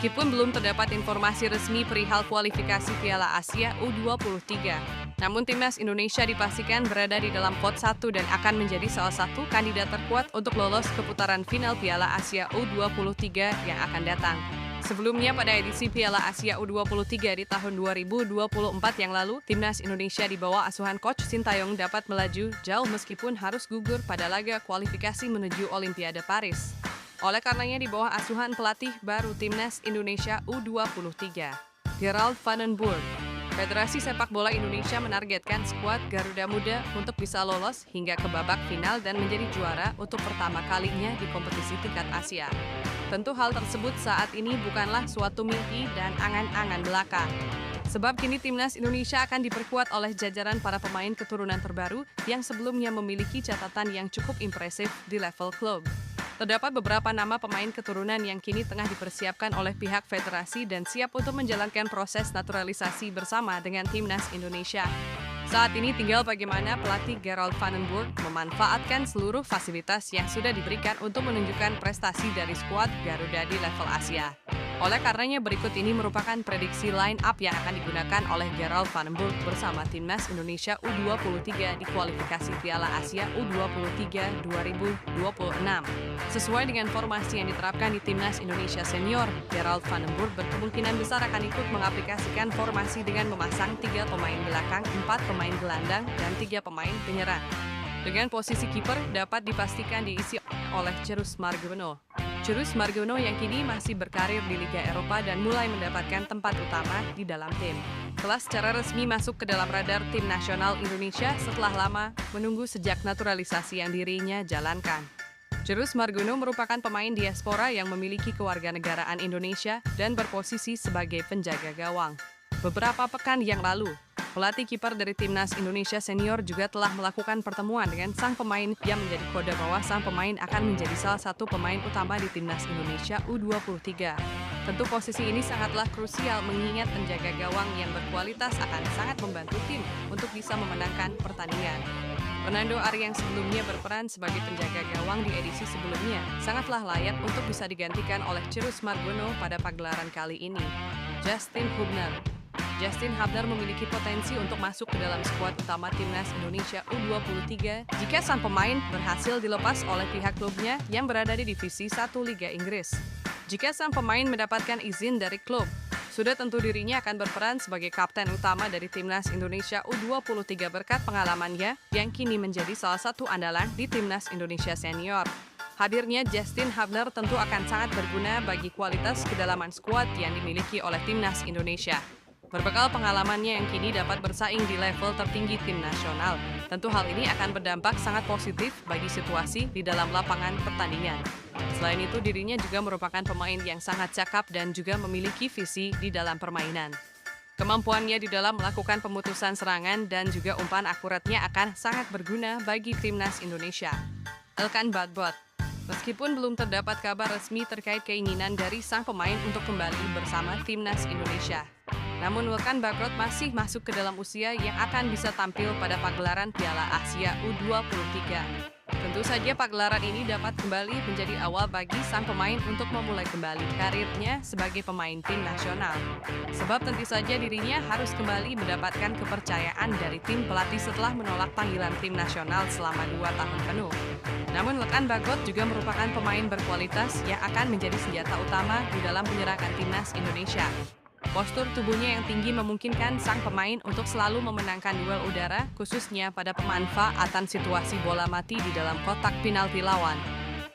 Meskipun belum terdapat informasi resmi perihal kualifikasi Piala Asia U23, namun timnas Indonesia dipastikan berada di dalam pot 1 dan akan menjadi salah satu kandidat terkuat untuk lolos ke putaran final Piala Asia U23 yang akan datang. Sebelumnya pada edisi Piala Asia U23 di tahun 2024 yang lalu, timnas Indonesia di bawah asuhan Coach Sintayong dapat melaju jauh meskipun harus gugur pada laga kualifikasi menuju Olimpiade Paris. Oleh karenanya di bawah asuhan pelatih baru timnas Indonesia U23, Gerald van den Burg, Federasi Sepak Bola Indonesia menargetkan skuad Garuda Muda untuk bisa lolos hingga ke babak final dan menjadi juara untuk pertama kalinya di kompetisi tingkat Asia. Tentu hal tersebut saat ini bukanlah suatu mimpi dan angan-angan belaka. Sebab kini timnas Indonesia akan diperkuat oleh jajaran para pemain keturunan terbaru yang sebelumnya memiliki catatan yang cukup impresif di level klub. Terdapat beberapa nama pemain keturunan yang kini tengah dipersiapkan oleh pihak federasi dan siap untuk menjalankan proses naturalisasi bersama dengan timnas Indonesia. Saat ini tinggal bagaimana pelatih Gerald van den Burg memanfaatkan seluruh fasilitas yang sudah diberikan untuk menunjukkan prestasi dari skuad Garuda di level Asia. Oleh karenanya berikut ini merupakan prediksi line up yang akan digunakan oleh Gerald van den Burg bersama timnas Indonesia U23 di kualifikasi Piala Asia U23 2026. Sesuai dengan formasi yang diterapkan di timnas Indonesia senior, Gerald van den Burg berkemungkinan besar akan ikut mengaplikasikan formasi dengan memasang 3 pemain belakang, 4 pemain gelandang, dan 3 pemain penyerang. Dengan posisi kiper dapat dipastikan diisi oleh Jerus Margono. Jerus Margono yang kini masih berkarir di Liga Eropa dan mulai mendapatkan tempat utama di dalam tim. Telah secara resmi masuk ke dalam radar tim nasional Indonesia setelah lama menunggu sejak naturalisasi yang dirinya jalankan. Jerus Margono merupakan pemain diaspora yang memiliki kewarganegaraan Indonesia dan berposisi sebagai penjaga gawang. Beberapa pekan yang lalu, pelatih kiper dari timnas Indonesia senior juga telah melakukan pertemuan dengan sang pemain yang menjadi kode bahwa sang pemain akan menjadi salah satu pemain utama di timnas Indonesia U23. Tentu posisi ini sangatlah krusial mengingat penjaga gawang yang berkualitas akan sangat membantu tim untuk bisa memenangkan pertandingan. Fernando Ari yang sebelumnya berperan sebagai penjaga gawang di edisi sebelumnya sangatlah layak untuk bisa digantikan oleh Jerus Margono pada pagelaran kali ini. Justin Hubner memiliki potensi untuk masuk ke dalam skuad utama timnas Indonesia U23 jika sang pemain berhasil dilepas oleh pihak klubnya yang berada di divisi 1 Liga Inggris. Jika sang pemain mendapatkan izin dari klub, sudah tentu dirinya akan berperan sebagai kapten utama dari timnas Indonesia U23 berkat pengalamannya yang kini menjadi salah satu andalan di timnas Indonesia senior. Hadirnya Justin Hubner tentu akan sangat berguna bagi kualitas kedalaman skuad yang dimiliki oleh timnas Indonesia. Berbekal pengalamannya yang kini dapat bersaing di level tertinggi tim nasional, tentu hal ini akan berdampak sangat positif bagi situasi di dalam lapangan pertandingan. Selain itu, dirinya juga merupakan pemain yang sangat cakap dan juga memiliki visi di dalam permainan. Kemampuannya di dalam melakukan pemutusan serangan dan juga umpan akuratnya akan sangat berguna bagi timnas Indonesia. Elkan Badbot. Meskipun belum terdapat kabar resmi terkait keinginan dari sang pemain untuk kembali bersama timnas Indonesia, namun Elkan Badbot masih masuk ke dalam usia yang akan bisa tampil pada pagelaran Piala Asia U23. Tentu saja pagelaran ini dapat kembali menjadi awal bagi sang pemain untuk memulai kembali karirnya sebagai pemain tim nasional. Sebab tentu saja dirinya harus kembali mendapatkan kepercayaan dari tim pelatih setelah menolak panggilan tim nasional selama 2 tahun penuh. Namun Elkan Badbot juga merupakan pemain berkualitas yang akan menjadi senjata utama di dalam penyerangan timnas Indonesia. Postur tubuhnya yang tinggi memungkinkan sang pemain untuk selalu memenangkan duel udara, khususnya pada pemanfaatan situasi bola mati di dalam kotak penalti lawan.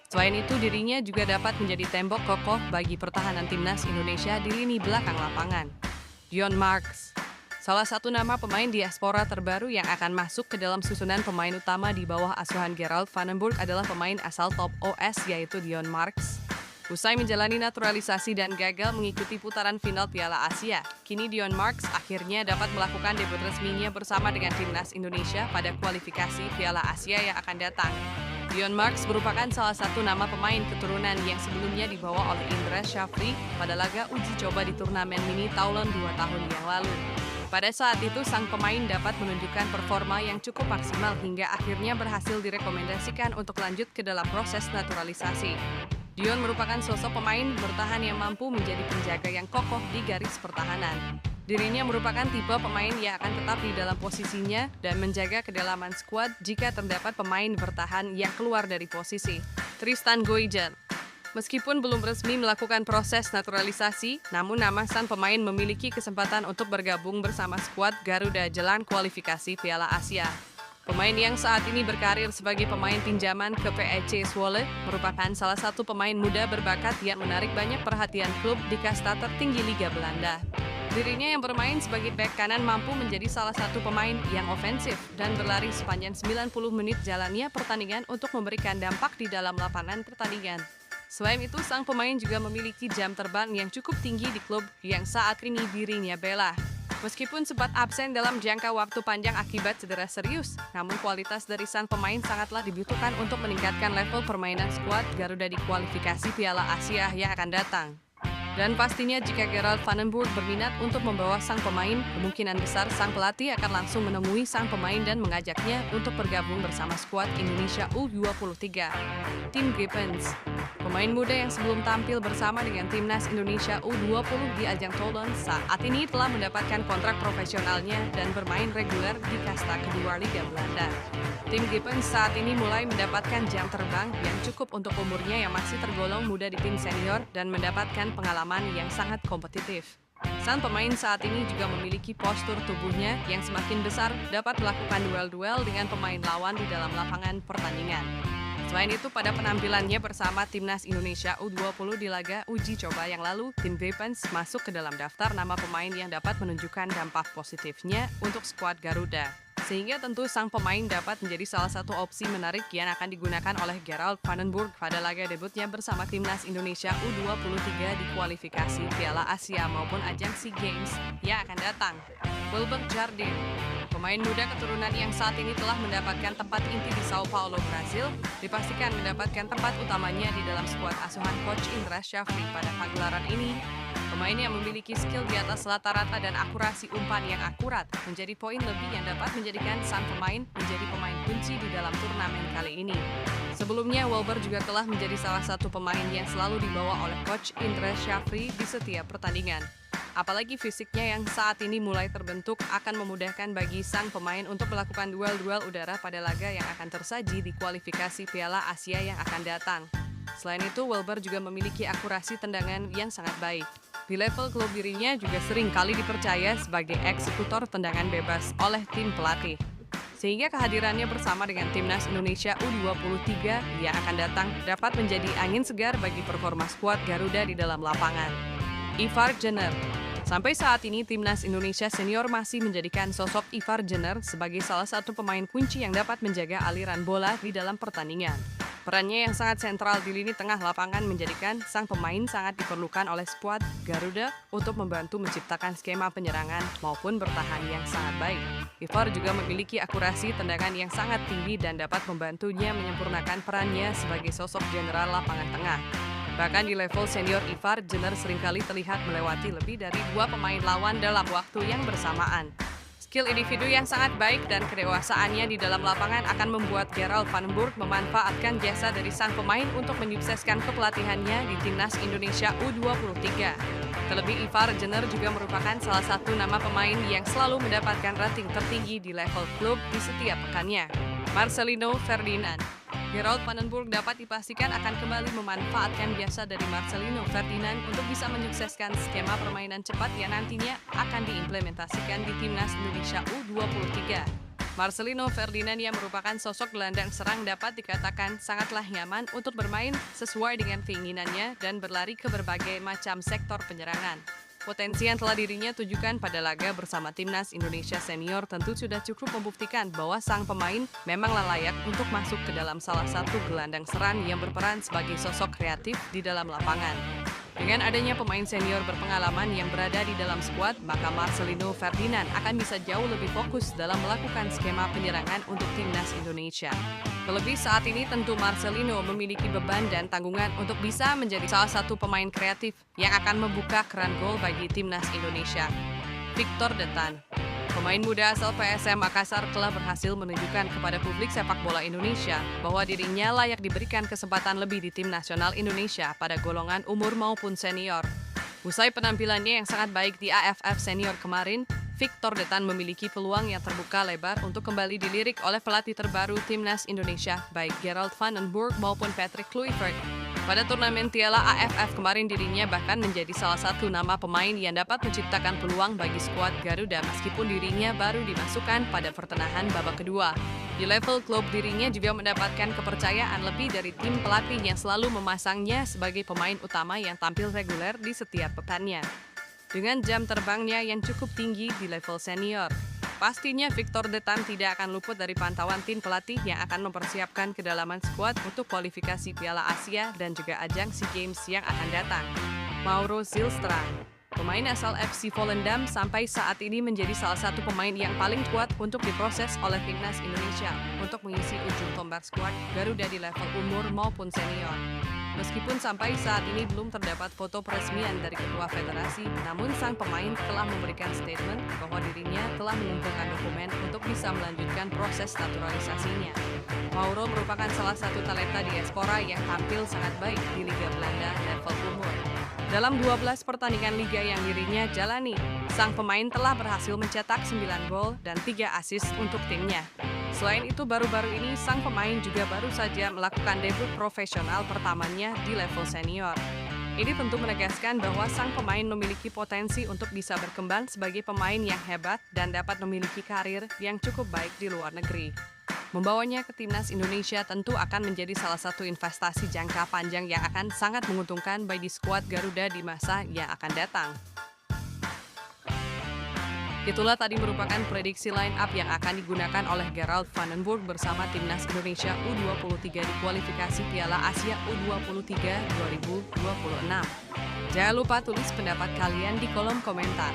Selain itu, dirinya juga dapat menjadi tembok kokoh bagi pertahanan timnas Indonesia di lini belakang lapangan. Dion Marks, salah satu nama pemain diaspora terbaru yang akan masuk ke dalam susunan pemain utama di bawah asuhan Gerald van den Burg adalah pemain asal Top OS yaitu Dion Marks. Usai menjalani naturalisasi dan gagal mengikuti putaran final Piala Asia, kini Dion Marks akhirnya dapat melakukan debut resminya bersama dengan timnas Indonesia pada kualifikasi Piala Asia yang akan datang. Dion Marks merupakan salah satu nama pemain keturunan yang sebelumnya dibawa oleh Indra Syafri pada laga uji coba di turnamen mini Toulon 2 tahun yang lalu. Pada saat itu, sang pemain dapat menunjukkan performa yang cukup maksimal hingga akhirnya berhasil direkomendasikan untuk lanjut ke dalam proses naturalisasi. Dion merupakan sosok pemain bertahan yang mampu menjadi penjaga yang kokoh di garis pertahanan. Dirinya merupakan tipe pemain yang akan tetap di dalam posisinya dan menjaga kedalaman skuad jika terdapat pemain bertahan yang keluar dari posisi. Tristan Goijer. Meskipun belum resmi melakukan proses naturalisasi, namun nama sang pemain memiliki kesempatan untuk bergabung bersama skuad Garuda jelang kualifikasi Piala Asia. Pemain yang saat ini berkarir sebagai pemain pinjaman ke PEC Zwolle merupakan salah satu pemain muda berbakat yang menarik banyak perhatian klub di kasta tertinggi Liga Belanda. Dirinya yang bermain sebagai bek kanan mampu menjadi salah satu pemain yang ofensif dan berlari sepanjang 90 menit jalannya pertandingan untuk memberikan dampak di dalam lapangan pertandingan. Selain itu, sang pemain juga memiliki jam terbang yang cukup tinggi di klub yang saat ini dirinya bela. Meskipun sempat absen dalam jangka waktu panjang akibat cedera serius, namun kualitas dari sang pemain sangatlah dibutuhkan untuk meningkatkan level permainan skuad Garuda di kualifikasi Piala Asia yang akan datang. Dan pastinya jika Gerald van den Burg berminat untuk membawa sang pemain, kemungkinan besar sang pelatih akan langsung menemui sang pemain dan mengajaknya untuk bergabung bersama skuad Indonesia U23. Tim Gibbons. Pemain muda yang sebelum tampil bersama dengan timnas Indonesia U20 di ajang Toulon saat ini telah mendapatkan kontrak profesionalnya dan bermain reguler di kasta kedua Liga Belanda. Tim Gibbons saat ini mulai mendapatkan jam terbang yang cukup untuk umurnya yang masih tergolong muda di tim senior dan mendapatkan pengalaman yang sangat kompetitif. Sang pemain saat ini juga memiliki postur tubuhnya yang semakin besar dapat melakukan duel-duel dengan pemain lawan di dalam lapangan pertandingan. Selain itu, pada penampilannya bersama Timnas Indonesia U20 di laga uji coba yang lalu, tim Gibbons masuk ke dalam daftar nama pemain yang dapat menunjukkan dampak positifnya untuk skuad Garuda. Sehingga tentu sang pemain dapat menjadi salah satu opsi menarik yang akan digunakan oleh Gerald van den Burg pada laga debutnya bersama Timnas Indonesia U23 di kualifikasi Piala Asia maupun ajang SEA Games yang akan datang. Wilbert Jardine. Pemain muda keturunan yang saat ini telah mendapatkan tempat inti di Sao Paulo, Brasil, dipastikan mendapatkan tempat utamanya di dalam skuad asuhan Coach Indra Syafri pada pagelaran ini. Pemain yang memiliki skill di atas rata-rata dan akurasi umpan yang akurat menjadi poin lebih yang dapat menjadikan sang pemain menjadi pemain kunci di dalam turnamen kali ini. Sebelumnya, Wilbert juga telah menjadi salah satu pemain yang selalu dibawa oleh Coach Indra Syafri di setiap pertandingan. Apalagi fisiknya yang saat ini mulai terbentuk akan memudahkan bagi sang pemain untuk melakukan duel-duel udara pada laga yang akan tersaji di kualifikasi Piala Asia yang akan datang. Selain itu, Wilbert juga memiliki akurasi tendangan yang sangat baik. Di level klub dirinya juga sering kali dipercaya sebagai eksekutor tendangan bebas oleh tim pelatih. Sehingga kehadirannya bersama dengan Timnas Indonesia U23 yang akan datang dapat menjadi angin segar bagi performa skuad Garuda di dalam lapangan. Ivar Jenner. Sampai saat ini, Timnas Indonesia Senior masih menjadikan sosok Ivar Jenner sebagai salah satu pemain kunci yang dapat menjaga aliran bola di dalam pertandingan. Perannya yang sangat sentral di lini tengah lapangan menjadikan sang pemain sangat diperlukan oleh skuad Garuda untuk membantu menciptakan skema penyerangan maupun bertahan yang sangat baik. Ivar juga memiliki akurasi tendangan yang sangat tinggi dan dapat membantunya menyempurnakan perannya sebagai sosok jenderal lapangan tengah. Bahkan di level senior Ivar Jenner seringkali terlihat melewati lebih dari 2 pemain lawan dalam waktu yang bersamaan. Skill individu yang sangat baik dan kedewasaannya di dalam lapangan akan membuat Gerald van den Burg memanfaatkan jasa dari sang pemain untuk menyukseskan kepelatihannya di Timnas Indonesia U23. Terlebih Ivar Jenner juga merupakan salah satu nama pemain yang selalu mendapatkan rating tertinggi di level klub di setiap pekannya. Marcelino Ferdinand. Gerald van den Burg dapat dipastikan akan kembali memanfaatkan jasa dari Marcelino Ferdinand untuk bisa menyukseskan skema permainan cepat yang nantinya akan diimplementasikan di Timnas Indonesia U23. Marcelino Ferdinand yang merupakan sosok gelandang serang dapat dikatakan sangatlah nyaman untuk bermain sesuai dengan keinginannya dan berlari ke berbagai macam sektor penyerangan. Potensi yang telah dirinya tujukan pada laga bersama Timnas Indonesia Senior tentu sudah cukup membuktikan bahwa sang pemain memanglah layak untuk masuk ke dalam salah satu gelandang serang yang berperan sebagai sosok kreatif di dalam lapangan. Dengan adanya pemain senior berpengalaman yang berada di dalam skuad, maka Marcelino Ferdinand akan bisa jauh lebih fokus dalam melakukan skema penyerangan untuk Timnas Indonesia. Terlebih saat ini tentu Marcelino memiliki beban dan tanggungan untuk bisa menjadi salah satu pemain kreatif yang akan membuka keran gol bagi Timnas Indonesia. Victor Detan. Pemain muda asal PSM Makassar telah berhasil menunjukkan kepada publik sepak bola Indonesia bahwa dirinya layak diberikan kesempatan lebih di tim nasional Indonesia pada golongan umur maupun senior. Usai penampilannya yang sangat baik di AFF Senior kemarin, Victor Detan memiliki peluang yang terbuka lebar untuk kembali dilirik oleh pelatih terbaru Timnas Indonesia, baik Gerald van den Burg maupun Patrick Kluivert. Pada turnamen Piala AFF kemarin dirinya bahkan menjadi salah satu nama pemain yang dapat menciptakan peluang bagi skuad Garuda meskipun dirinya baru dimasukkan pada pertengahan babak kedua. Di level klub dirinya juga mendapatkan kepercayaan lebih dari tim pelatih yang selalu memasangnya sebagai pemain utama yang tampil reguler di setiap pekannya. Dengan jam terbangnya yang cukup tinggi di level senior, pastinya Victor Detan tidak akan luput dari pantauan tim pelatih yang akan mempersiapkan kedalaman skuad untuk kualifikasi Piala Asia dan juga ajang SEA Games yang akan datang. Mauro Zylstra, pemain asal FC Volendam, sampai saat ini menjadi salah satu pemain yang paling kuat untuk diproses oleh Timnas Indonesia untuk mengisi ujung tombak skuad Garuda di level umur maupun senior. Meskipun sampai saat ini belum terdapat foto peresmian dari ketua federasi, namun sang pemain telah memberikan statement bahwa dirinya telah mengumpulkan dokumen untuk bisa melanjutkan proses naturalisasinya. Mauro merupakan salah satu talenta diaspora yang tampil sangat baik di Liga Belanda level umur. Dalam 12 pertandingan liga yang dirinya jalani, sang pemain telah berhasil mencetak 9 gol dan 3 assist untuk timnya. Selain itu, baru-baru ini sang pemain juga baru saja melakukan debut profesional pertamanya di level senior. Ini tentu menegaskan bahwa sang pemain memiliki potensi untuk bisa berkembang sebagai pemain yang hebat dan dapat memiliki karir yang cukup baik di luar negeri. Membawanya ke Timnas Indonesia tentu akan menjadi salah satu investasi jangka panjang yang akan sangat menguntungkan bagi skuad Garuda di masa yang akan datang. Itulah tadi merupakan prediksi line up yang akan digunakan oleh Gerald van den Burg bersama Timnas Indonesia U23 di kualifikasi Piala Asia U23 2026. Jangan lupa tulis pendapat kalian di kolom komentar.